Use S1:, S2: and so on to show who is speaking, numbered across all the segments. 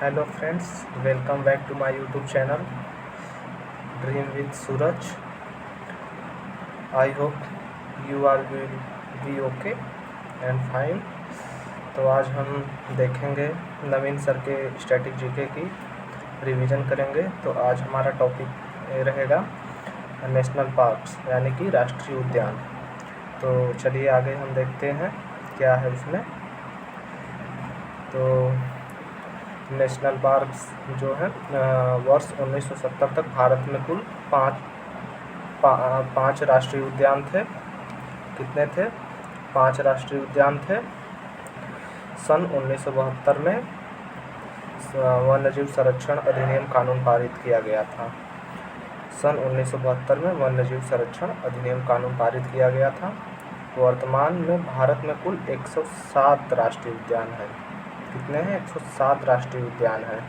S1: Hello friends, welcome back to my YouTube channel dream with Suraj. I hope you are will be okay and fine. तो आज हम देखेंगे Naveen sir के static GK की revision करेंगे। तो आज हमारा टॉपिक रहेगा नेशनल पार्क्स यानी कि राष्ट्रीय उद्यान। तो चलिए आगे हम देखते हैं क्या है इसमें। तो नेशनल पार्क्स जो है वर्ष 1970 तक भारत में कुल पाँच राष्ट्रीय उद्यान थे। कितने थे? 5 राष्ट्रीय उद्यान थे। सन 1972 में वन्यजीव संरक्षण अधिनियम कानून पारित किया गया था। सन 1972 में वन्यजीव संरक्षण अधिनियम कानून पारित किया गया था। वर्तमान में भारत में कुल 107 राष्ट्रीय उद्यान हैं। कितने हैं? 107 राष्ट्रीय उद्यान हैं।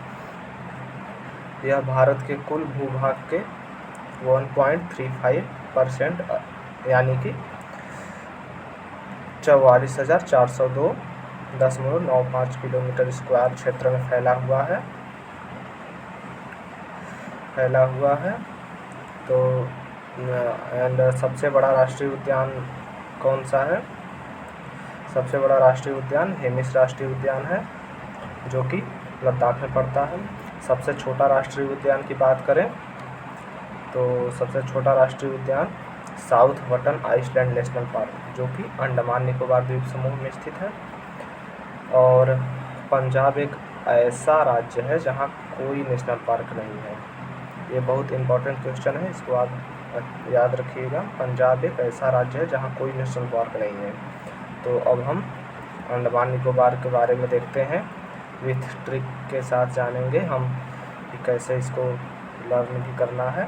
S1: यह भारत के कुल भूभाग के 1.35% यानी कि 44,402.95 किलोमीटर स्क्वायर क्षेत्र में फैला हुआ है। तो सबसे बड़ा राष्ट्रीय उद्यान कौन सा है? सबसे बड़ा राष्ट्रीय उद्यान हेमिस राष्ट्रीय उद्यान है, जो कि लद्दाख में पड़ता है। सबसे छोटा राष्ट्रीय उद्यान की बात करें तो सबसे छोटा राष्ट्रीय उद्यान South button Island National Park, जो कि अंडमान निकोबार द्वीप समूह में स्थित है। और पंजाब एक ऐसा राज्य है जहां कोई नेशनल पार्क नहीं है। ये बहुत इंपॉर्टेंट क्वेश्चन है, इसको आप याद रखिएगा। पंजाब एक ऐसा राज्य है जहां कोई नेशनल पार्क नहीं है। तो अब हम अंडमान निकोबार के बारे में देखते हैं, विथ ट्रिक के साथ जानेंगे हम कि कैसे इसको लर्न भी करना है।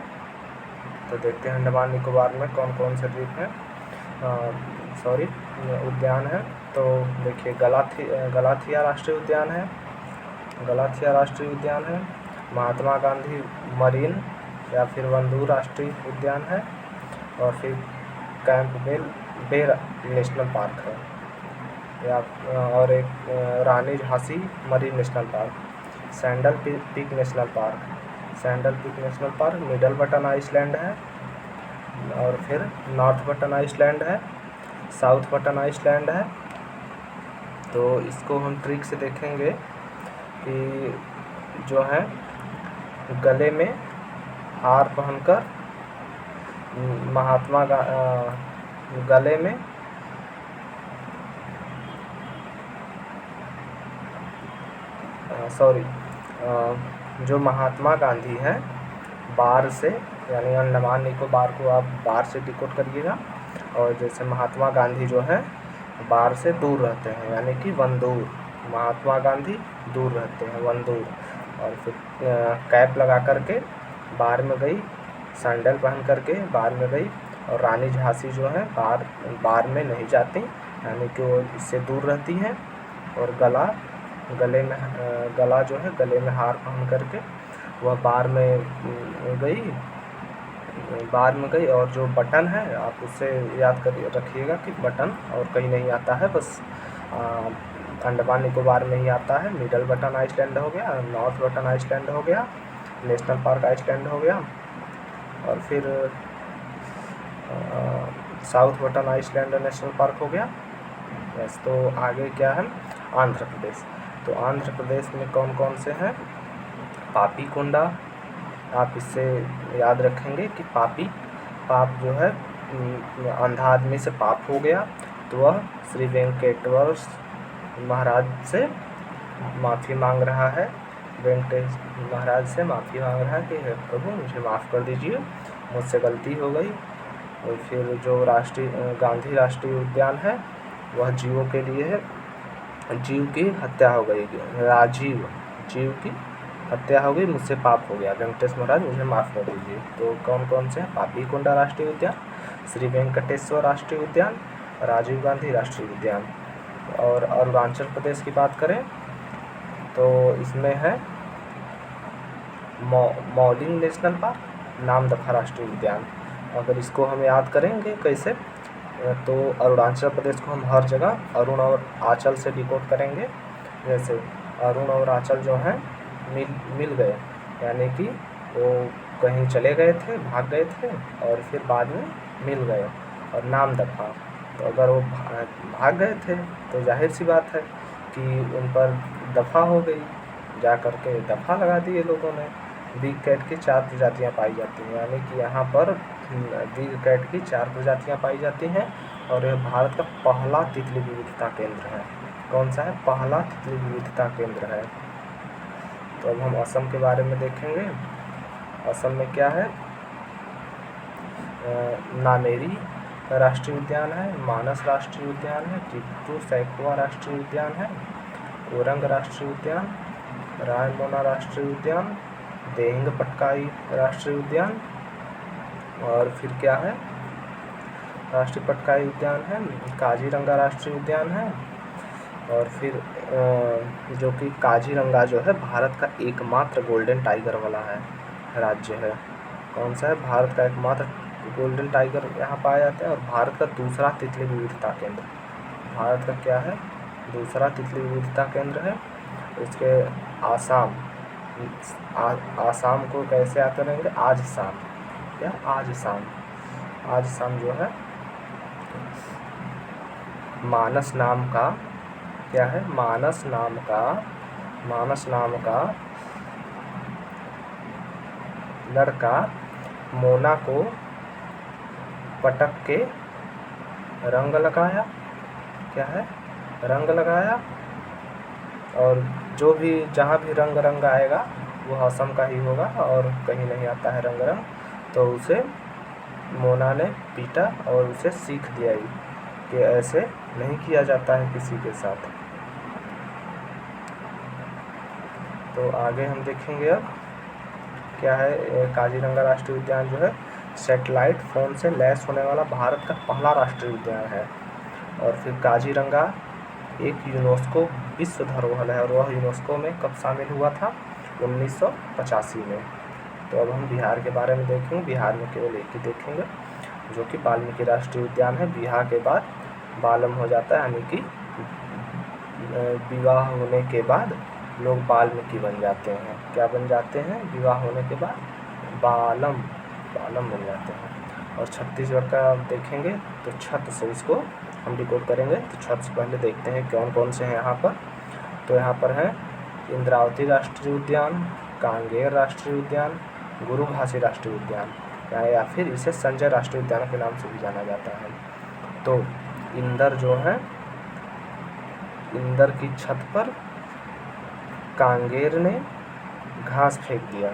S1: तो देखते हैं अंडमान निकोबार में कौन कौन से द्वीप हैं, उद्यान है। तो देखिए गलाथिया राष्ट्रीय उद्यान है। गलाथिया राष्ट्रीय उद्यान है। महात्मा गांधी मरीन या फिर वंदूर राष्ट्रीय उद्यान है। और फिर कैंपबेल बे नेशनल पार्क है, या और एक Rani Jhansi marine national park. Sandal peak national park middle button island है। और फिर नॉर्थ बटन आइसलैंड है, साउथ बटन आइसलैंड है। तो इसको हम ट्रिक से देखेंगे कि जो है गले में हार पहनकर गले में जो महात्मा गांधी हैं बार से, यानी अंडमान निकोबार को आप बार से डिकोड करिएगा। और जैसे महात्मा गांधी जो है बार से दूर रहते हैं, यानी कि वंदूर। महात्मा गांधी दूर रहते हैं, वंदूर। और फिर कैप लगा करके बार में गई, सैंडल पहन करके बार में गई। और रानी झांसी जो है बार में नहीं जाती, यानी कि वो इससे दूर रहती हैं। और गला जो है गले में हार पहन करके वह बार में गई। और जो बटन है आप उससे याद कर रखिएगा कि बटन और कहीं नहीं आता है, बस अंडमान निकोबार में ही आता है। मिडल बटन आइसलैंड हो गया, नॉर्थ बटन आइसलैंड हो गया, नेशनल पार्क आइसलैंड हो गया। और फिर South button Island National Park हो गया। बस। तो आगे क्या है? आंध्र प्रदेश। तो आंध्र प्रदेश में कौन कौन से हैं? पापीकोंडा। आप इससे याद रखेंगे कि पाप जो है अंधा आदमी से पाप हो गया, तो वह श्री वेंकटेश्वर महाराज से माफ़ी मांग रहा है। वेंकटेश महाराज से माफ़ी मांग रहा है कि हे प्रभु मुझे माफ़ कर दीजिए, मुझसे गलती हो गई। और फिर जो गांधी राष्ट्रीय उद्यान है वह जीवों के लिए है। जीव की हत्या हो गई, जीव की हत्या हो गई, मुझसे पाप हो गया, वेंकटेश महाराज मुझे माफ़ कर दीजिए। तो कौन कौन से हैं? पापीकोंडा राष्ट्रीय उद्यान, श्री वेंकटेश्वर राष्ट्रीय उद्यान, राजीव गांधी राष्ट्रीय उद्यान। और अरुणाचल प्रदेश की बात करें तो इसमें है मौलिंग नेशनल पार्क, नामदफा राष्ट्रीय उद्यान। अगर इसको हम याद करेंगे कैसे, तो अरुणाचल प्रदेश को हम हर जगह अरुण और आंचल से डिकोड करेंगे। जैसे अरुण और आंचल जो हैं मिल गए, यानी कि वो कहीं चले गए थे, भाग गए थे और फिर बाद में मिल गए और नाम दफ़ा। तो अगर वो भाग गए थे तो जाहिर सी बात है कि उन पर दफ़ा हो गई, जा कर के दफ़ा लगा दिए लोगों ने। बिग कैट की 4 प्रजातियाँ पाई जाती हैं, यानी कि यहाँ पर बिग कैट की 4 प्रजातियाँ पाई जाती हैं और यह भारत का पहला तितली विविधता केंद्र है। कौन सा है? पहला तितली विविधता केंद्र है। तो अब हम असम के बारे में देखेंगे। असम में क्या है? नामेरी राष्ट्रीय उद्यान है, मानस राष्ट्रीय उद्यान है, चित्तू सैकवा राष्ट्रीय उद्यान है, ओरंग राष्ट्रीय उद्यान, रायमोना राष्ट्रीय उद्यान, देहिंग पटकाई राष्ट्रीय उद्यान, और फिर क्या है? राष्ट्रीय पटकाई उद्यान है, काजीरंगा राष्ट्रीय उद्यान है, और फिर जो कि काजीरंगा जो है भारत का एकमात्र गोल्डन टाइगर वाला है राज्य है। कौन सा है? भारत का एकमात्र गोल्डन टाइगर यहाँ पाया जाता है और भारत का दूसरा तितली विविधता केंद्र। भारत का क्या है? दूसरा तितली विविधता केंद्र है। उसके आसाम आसाम को कैसे याद करेंगे? आज शाम, या आज शाम, आज शाम जो है मानस नाम का क्या है? मानस नाम का लड़का मोना को पटक के रंग लगाया। क्या है? रंग लगाया, और जो भी जहाँ भी रंग आएगा वो असम का ही होगा और कहीं नहीं आता है रंग। तो उसे मोना ने पीटा और उसे सीख दिया कि ऐसे नहीं किया जाता है किसी के साथ। तो आगे हम देखेंगे अब क्या है। काजीरंगा राष्ट्रीय उद्यान जो है सैटेलाइट फ़ोन से लैस होने वाला भारत का पहला राष्ट्रीय उद्यान है। और फिर काजीरंगा एक यूनेस्को विश्व धरोहर है और वह यूनेस्को में कब शामिल हुआ था? 1985 में। तो अब हम बिहार के बारे में देखेंगे। बिहार में केवल एक ही देखेंगे जो कि वाल्मीकि राष्ट्रीय उद्यान है। बिहार के बाद बालम हो जाता है, यानी कि विवाह होने के बाद लोग वाल्मीकि बन जाते हैं। क्या बन जाते हैं? विवाह होने के बाद बालम बन जाते हैं। और छत्तीसगढ़ का देखेंगे तो छत से इसको हम डिकोड करेंगे। तो छत से पहले देखते हैं कौन कौन से हैं यहाँ पर। तो यहाँ पर है इंद्रावती राष्ट्रीय उद्यान, कांगेर राष्ट्रीय उद्यान, गुरुभाषी राष्ट्रीय उद्यान, या फिर इसे संजय राष्ट्रीय उद्यान के नाम से भी जाना जाता है। तो इंदर जो है, इंदर की छत पर कांगेर ने घास फेंक दिया।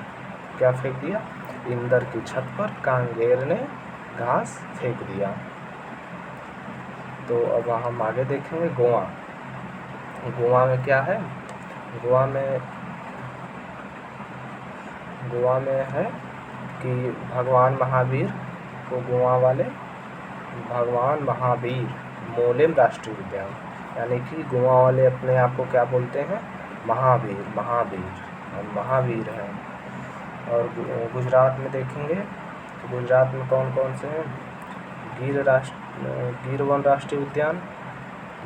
S1: क्या फेंक दिया? इंदर की छत पर कांगेर ने घास फेंक दिया। तो अब हम आगे देखेंगे गोवा। गोवा में क्या है? गोवा में है कि भगवान महावीर को गोवा वाले भगवान महावीर मोलेम राष्ट्रीय उद्यान, यानी कि गोवा वाले अपने आप को क्या बोलते हैं? महावीर हैं। और गुजरात में देखेंगे तो गुजरात में कौन कौन से हैं? गिर वन राष्ट्रीय उद्यान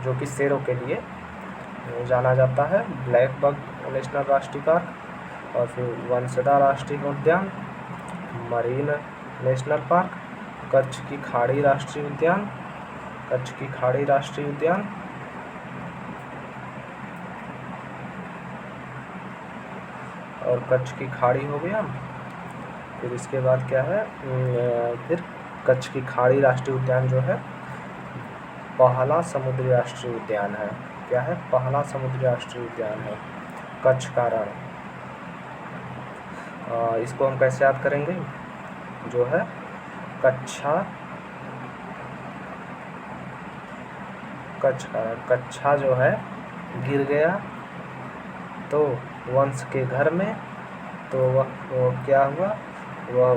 S1: जो कि शेरों के लिए जाना जाता है, ब्लैक बक नेशनल राष्ट्रीय पार्क, और फिर वंसदा राष्ट्रीय उद्यान, मरीन नेशनल पार्क, कच्छ की खाड़ी राष्ट्रीय उद्यान, और कच्छ की खाड़ी हो गया। फिर इसके बाद क्या है? फिर कच्छ की खाड़ी राष्ट्रीय उद्यान जो है पहला समुद्री राष्ट्रीय उद्यान है। क्या है? पहला समुद्री राष्ट्रीय उद्यान है कच्छ का रण। इसको हम कैसे याद करेंगे? जो है कच्छा जो है गिर गया तो वंश के घर में, तो वह क्या हुआ? वह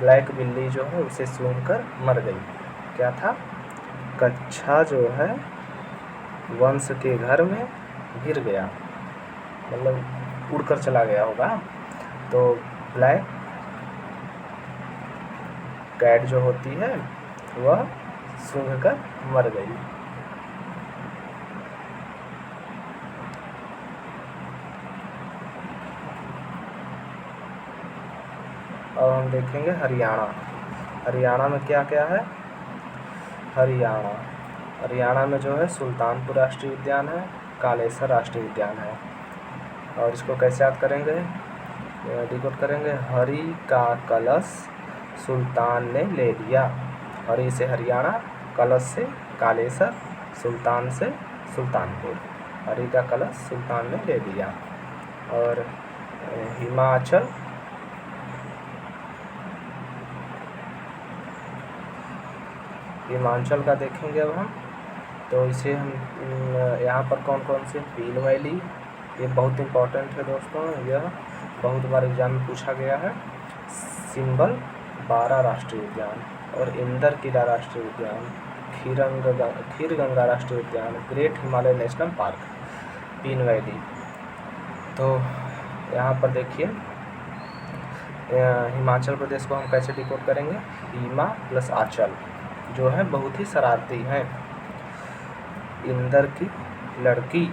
S1: ब्लैक बिल्ली जो है उसे सूंघकर मर गई। क्या था? कच्छा जो है वंश के घर में गिर गया, मतलब उड़कर चला गया होगा। तो ब्लैक कैट जो होती है वह सूंघकर मर गई। और हम देखेंगे हरियाणा। हरियाणा में क्या क्या है? हरियाणा में जो है सुल्तानपुर राष्ट्रीय उद्यान है, कालेसर राष्ट्रीय उद्यान है। और इसको कैसे याद करेंगे, डिकोड करेंगे? हरि का कलश सुल्तान ने ले लिया। हरि से हरियाणा, कलश से कालेसर, सुल्तान से सुल्तानपुर। हरि का कलश सुल्तान ने ले लिया। और हिमाचल का देखेंगे अब हम। तो इसे हम यहाँ पर कौन कौन से? पीन वैली, ये बहुत इम्पोर्टेंट है दोस्तों, यह बहुत बार एग्जाम में पूछा गया है। सिंबल बारा राष्ट्रीय उद्यान और इंदर किला राष्ट्रीय उद्यान, खीरगंगा राष्ट्रीय उद्यान, ग्रेट हिमालय नेशनल पार्क, पीन वैली। तो यहाँ पर देखिए हिमाचल प्रदेश को हम कैसे डिकोड करेंगे? हिमा प्लस आंचल जो है बहुत ही शरारती हैं। इंदर की लड़की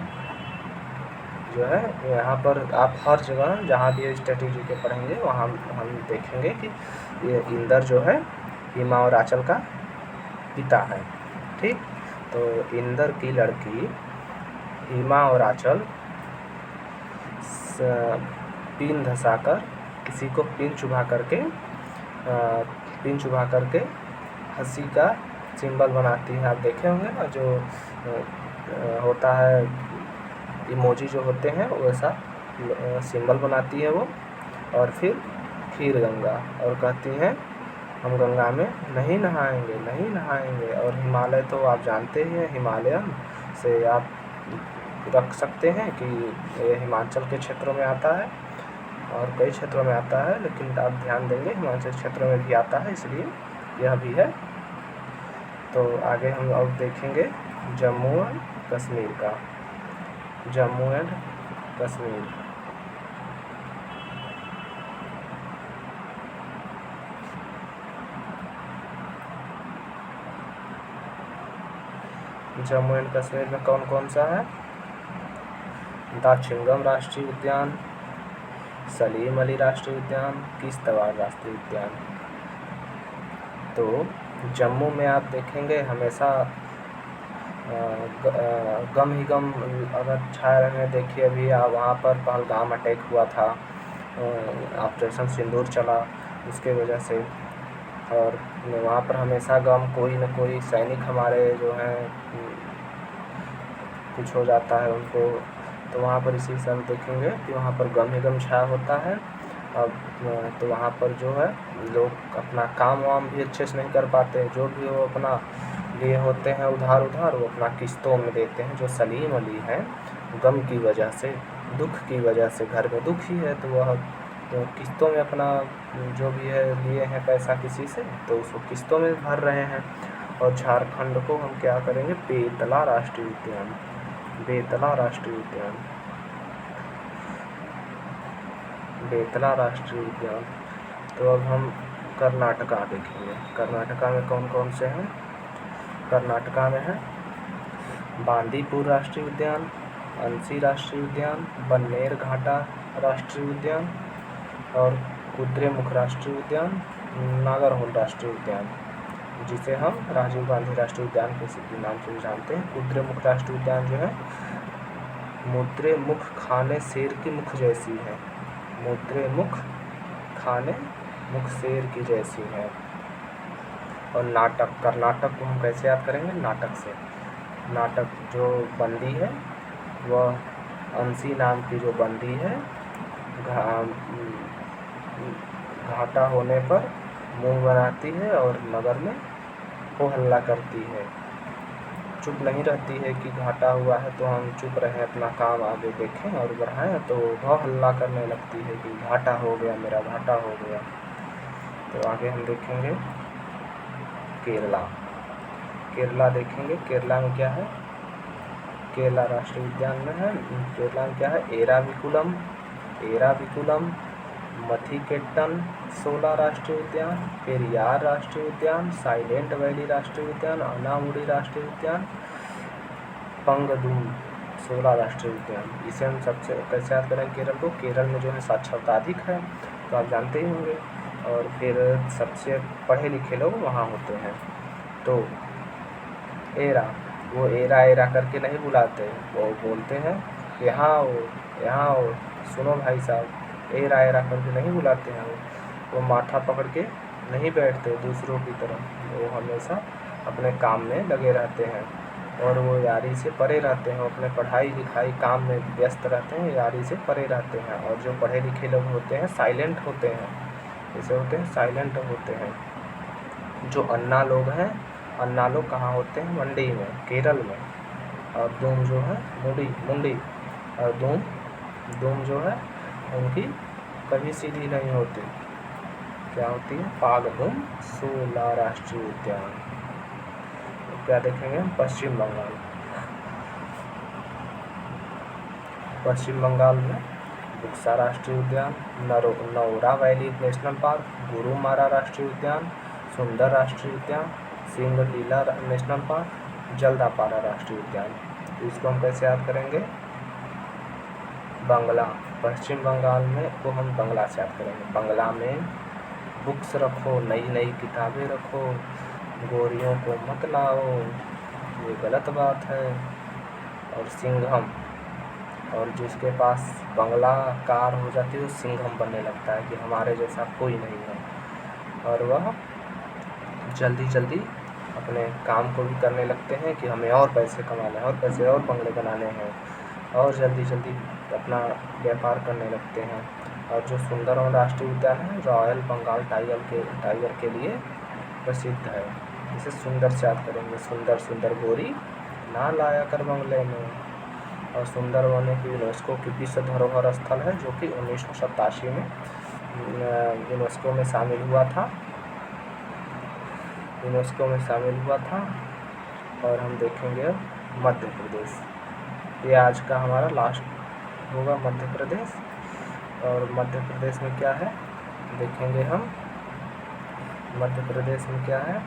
S1: जो है, यहाँ पर आप हर जगह जहाँ भी स्ट्रेटेजी के पढ़ेंगे वहाँ हम देखेंगे कि ये इंदर जो है हिमा और आंचल का पिता है। ठीक, तो इंदर की लड़की हिमा और आंचल पीन धंसाकर, किसी को पीन चुभा करके हंसी का सिंबल बनाती है। आप देखे होंगे ना, जो होता है इमोजी जो होते हैं वैसा सिंबल बनाती है वो। और फिर खीर गंगा, और कहती हैं हम गंगा में नहीं नहाएंगे। और हिमालय तो आप जानते ही हैं, हिमालयन से आप रख सकते हैं कि ये हिमाचल के क्षेत्रों में आता है और कई क्षेत्रों में आता है, लेकिन आप ध्यान देंगे हिमाचल क्षेत्रों में भी आता है, इसलिए यह भी है। तो आगे हम अब देखेंगे जम्मू एंड कश्मीर का। जम्मू एंड कश्मीर, जम्मू एंड कश्मीर में कौन कौन सा है? दाक्षिणगम राष्ट्रीय उद्यान, सलीम अली राष्ट्रीय उद्यान, किश्तवाड़ राष्ट्रीय उद्यान। तो जम्मू में आप देखेंगे हमेशा गम ही गम अगर छाए रहे। देखिए अभी वहाँ पर पहलगाम अटैक हुआ था, ऑपरेशन सिंदूर चला उसके वजह से, और वहाँ पर हमेशा गम, कोई न कोई सैनिक हमारे जो हैं कुछ हो जाता है उनको। तो वहाँ पर इसी से हम देखेंगे कि वहाँ पर गम ही गम छाया होता है। अब तो वहाँ पर जो है लोग अपना काम वाम भी अच्छे से नहीं कर पाते, जो भी वो अपना लिए होते हैं उधार वो अपना किस्तों में देते हैं। जो सलीम अली हैं, गम की वजह से, दुख की वजह से, घर में दुख ही है तो वह तो किस्तों में अपना जो भी है लिए हैं पैसा किसी से, तो उसको किस्तों में भर रहे हैं। और झारखंड को हम क्या करेंगे? बेतला राष्ट्रीय उद्यान, बेतला राष्ट्रीय उद्यान, बेतला राष्ट्रीय उद्यान। तो अब हम कर्नाटका देखेंगे। कर्नाटका में कौन कौन से हैं? कर्नाटका में है बांदीपुर राष्ट्रीय उद्यान, अंसी राष्ट्रीय उद्यान, बन्नेर घाटा राष्ट्रीय उद्यान और कुद्रेमुख राष्ट्रीय उद्यान, नागरहोल राष्ट्रीय उद्यान, जिसे हम राजीव गांधी राष्ट्रीय उद्यान के नाम से जानते हैं। कुद्रेमुख राष्ट्रीय उद्यान जो है मुद्रे मुख खाने शेर की मुख जैसी है, मुद्रे मुख खाने मुख शेर की जैसी है। और नाटक, कर्नाटक को हम कैसे याद करेंगे? नाटक से। नाटक जो बंदी है वह अंसी नाम की जो बंदी है, घाटा होने पर मुंह बनाती है और नगर में हो हल्ला करती है, चुप नहीं रहती है कि घाटा हुआ है तो हम चुप रहें, अपना काम आगे देखें और बढ़ाएं, तो वह हल्ला करने लगती है कि घाटा हो गया, मेरा घाटा हो गया। तो आगे हम देखेंगे केरला। केरला देखेंगे, केरला में क्या है? केरला राष्ट्रीय उद्यान में है, केरला में क्या है? एराविकुलम, मथिकेट्टन 16 राष्ट्रीय उद्यान, पेरियार राष्ट्रीय उद्यान, साइलेंट वैली राष्ट्रीय उद्यान, अनामुडी राष्ट्रीय उद्यान, पंगदुम 16 राष्ट्रीय उद्यान। इसे हम सबसे कैसे याद करें केरल को? केरल में जो है साक्षरता अधिक है, तो आप जानते ही होंगे और फिर सबसे पढ़े लिखे लोग वहाँ होते हैं। तो एरा, वो एरा एरा करके नहीं बुलाते, वो बोलते हैं यहाँ आओ, यहाँ आओ, सुनो भाई साहब, एरा एरा करके नहीं बुलाते हैं। वो माथा पकड़ के नहीं बैठते दूसरों की तरह, वो हमेशा अपने काम में लगे रहते हैं और वो यारी से परे रहते हैं, अपने पढ़ाई लिखाई काम में व्यस्त रहते हैं, यारी से परे रहते हैं। और जो पढ़े लिखे लोग होते हैं साइलेंट होते हैं, जैसे होते हैं साइलेंट होते हैं। जो अन्ना लोग हैं, अन्ना लोग कहाँ होते हैं? मंडी में, केरल में। और दूम जो है मुंडी, और दूम जो है उनकी कभी सीधी नहीं होती, क्या होती है? पागदुम सोला राष्ट्रीय उद्यान। तो क्या देखेंगे हम? पश्चिम बंगाल में बुक्सा राष्ट्रीय उद्यान, Naura valley national park, Gorumara राष्ट्रीय उद्यान, सुंदर राष्ट्रीय उद्यान, सिंगलीला नेशनल पार्क, जल्दापारा राष्ट्रीय उद्यान। तो इसको हम कैसे याद करेंगे? बंगला, पश्चिम बंगाल में को हम बंगला से याद करेंगे। बंगला में बुक्स रखो, नई नई किताबें रखो, गोरियों को मत लाओ, ये गलत बात है। और सिंघम, और जिसके पास बंगला कार हो जाती है वो सिंघम बनने लगता है कि हमारे जैसा कोई नहीं है, और वह जल्दी जल्दी अपने काम को भी करने लगते हैं कि हमें और पैसे कमाने हैं, और पैसे और बंगले बनाने हैं, और जल्दी जल्दी अपना व्यापार करने लगते हैं। और जो सुंदरवन राष्ट्रीय उद्यान है रॉयल बंगाल टाइगर के लिए प्रसिद्ध है। इसे सुंदर से याद करेंगे, सुंदर सुंदर गोरी ना लाया कर बंगले में। और सुंदरवन एक यूनेस्को की विश्व धरोहर स्थल है जो कि 1987 में यूनेस्को में शामिल हुआ था। और हम देखेंगे मध्य प्रदेश, ये आज का हमारा लास्ट होगा मध्य प्रदेश। और मध्य प्रदेश में क्या है देखेंगे हम। मध्य प्रदेश में क्या है?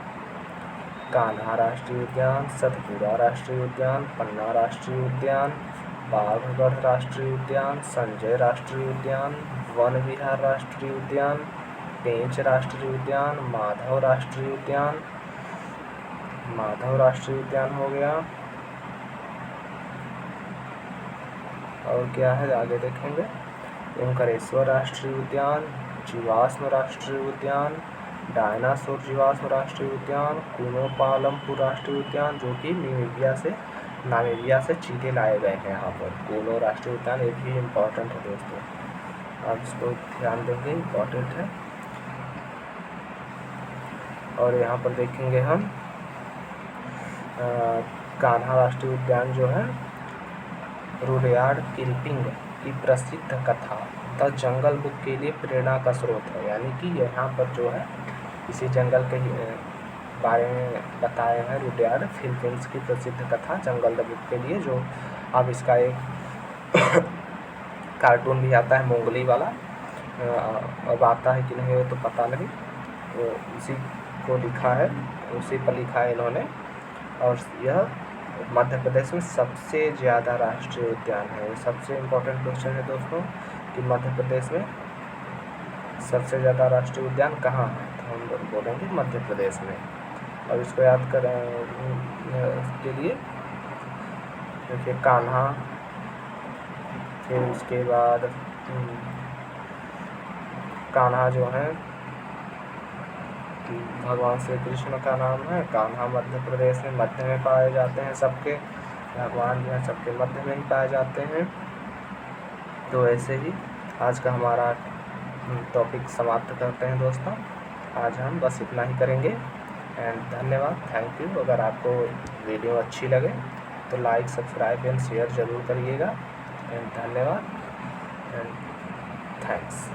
S1: कान्हा राष्ट्रीय उद्यान, सतपुरा राष्ट्रीय उद्यान, पन्ना राष्ट्रीय उद्यान, बाघगढ़ राष्ट्रीय उद्यान, संजय राष्ट्रीय उद्यान, वन विहार राष्ट्रीय उद्यान, पेंच राष्ट्रीय उद्यान, माधव राष्ट्रीय उद्यान हो गया। और क्या है आगे देखेंगे? ओंकारेश्वर राष्ट्रीय उद्यान, जीवाश्म राष्ट्रीय उद्यान, डायनासोर जीवाश्म राष्ट्रीय उद्यान, कुनो पालमपुर राष्ट्रीय उद्यान जो कि नामीबिया से चीते लाए गए हैं यहाँ पर। कुनो राष्ट्रीय उद्यान ये भी इम्पोर्टेंट है दोस्तों, आप इसको ध्यान देंगे, इम्पोर्टेंट है। और यहाँ पर देखेंगे हम कान्हा राष्ट्रीय उद्यान जो है रुडयार्ड किपलिंग की प्रसिद्ध कथा द जंगल बुक के लिए प्रेरणा का स्रोत है। यानी कि यहाँ पर जो है इसी जंगल के बारे में बताए हैं रुडयार्ड किपलिंग की प्रसिद्ध कथा जंगल द बुक के लिए, जो अब इसका एक कार्टून भी आता है मोंगली वाला, अब आता है कि नहीं वो तो पता नहीं, वो उसी को लिखा है, उसी पर लिखा है इन्होंने। और यह मध्य प्रदेश में सबसे ज़्यादा राष्ट्रीय उद्यान है। सबसे इम्पोर्टेंट क्वेश्चन है दोस्तों कि मध्य प्रदेश में सबसे ज़्यादा राष्ट्रीय उद्यान कहाँ है, तो हम बोलेंगे मध्य प्रदेश में। और इसको याद करें उसके लिए देखिए कान्हा, फिर उसके बाद कान्हा जो है भगवान श्री कृष्ण का नाम है। कान्हा मध्य प्रदेश में मध्य में पाए जाते हैं, सबके भगवान जो है सबके मध्य में ही पाए जाते हैं। तो ऐसे ही आज का हमारा टॉपिक समाप्त करते हैं दोस्तों। आज हम बस इतना ही करेंगे एंड धन्यवाद, थैंक यू। अगर आपको वीडियो अच्छी लगे तो लाइक, सब्सक्राइब एंड शेयर ज़रूर करिएगा एंड धन्यवाद एंड थैंक्स।